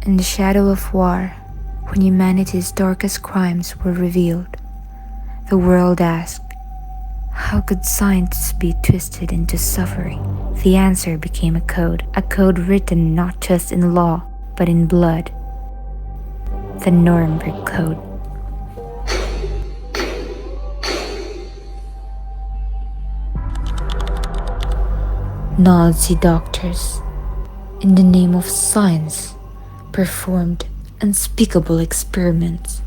In the shadow of war, when humanity's darkest crimes were revealed, the world asked, how could science be twisted into suffering? The answer became a code written not just in law, but in blood. The Nuremberg Code. Nazi doctors, in the name of science, performed unspeakable experiments,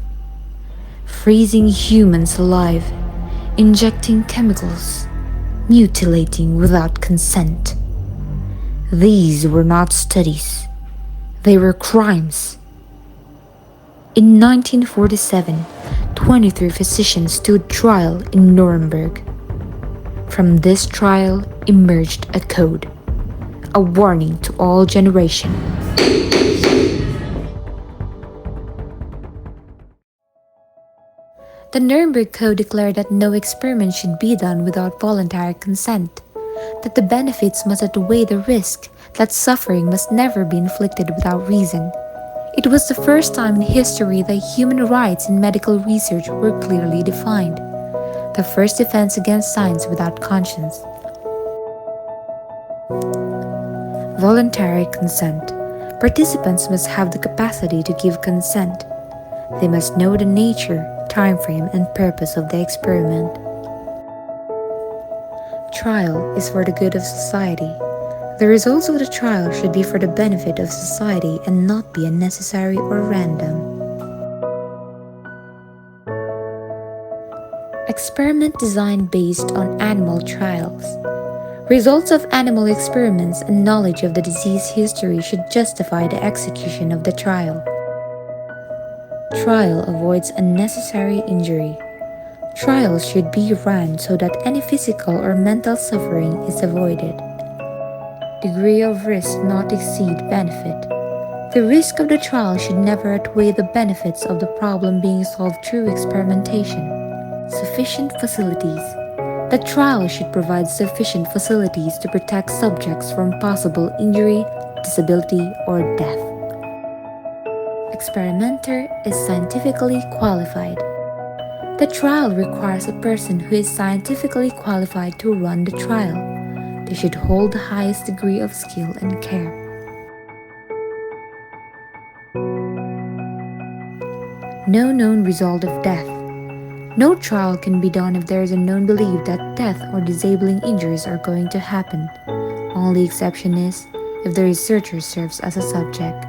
freezing humans alive, injecting chemicals, mutilating without consent. These were not studies, they were crimes. In 1947, 23 physicians stood trial in Nuremberg. From this trial emerged a code, a warning to all generations. The Nuremberg Code declared that no experiment should be done without voluntary consent, that the benefits must outweigh the risk, that suffering must never be inflicted without reason. It was the first time in history that human rights in medical research were clearly defined, the first defense against science without conscience. Voluntary consent. Participants must have the capacity to give consent. They must know the nature, time frame, and purpose of the experiment. Trial is for the good of society. The results of the trial should be for the benefit of society and not be unnecessary or random. Experiment design based on animal trials. Results of animal experiments and knowledge of the disease history should justify the execution of the trial. Trial avoids unnecessary injury. Trials should be run so that any physical or mental suffering is avoided. Degree of risk not exceed benefit. The risk of the trial should never outweigh the benefits of the problem being solved through experimentation. Sufficient facilities. The trial should provide sufficient facilities to protect subjects from possible injury, disability, or death. Experimenter is scientifically qualified. The trial requires a person who is scientifically qualified to run the trial. They should hold the highest degree of skill and care. No known result of death. No trial can be done if there is a known belief that death or disabling injuries are going to happen. Only exception is if the researcher serves as a subject.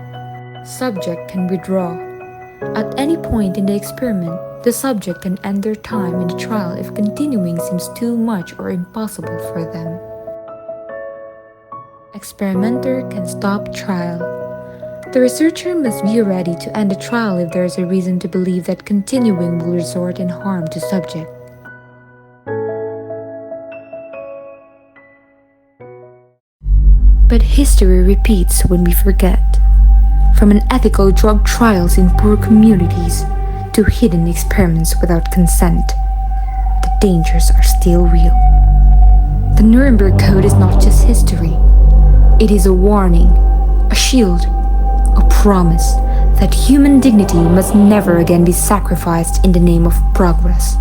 Subject can withdraw. At any point in the experiment, the subject can end their time in the trial if continuing seems too much or impossible for them. Experimenter can stop trial. The researcher must be ready to end the trial if there is a reason to believe that continuing will result in harm to subject. But history repeats when we forget. From unethical drug trials in poor communities to hidden experiments without consent, the dangers are still real. The Nuremberg Code is not just history. It is a warning, a shield, a promise that human dignity must never again be sacrificed in the name of progress.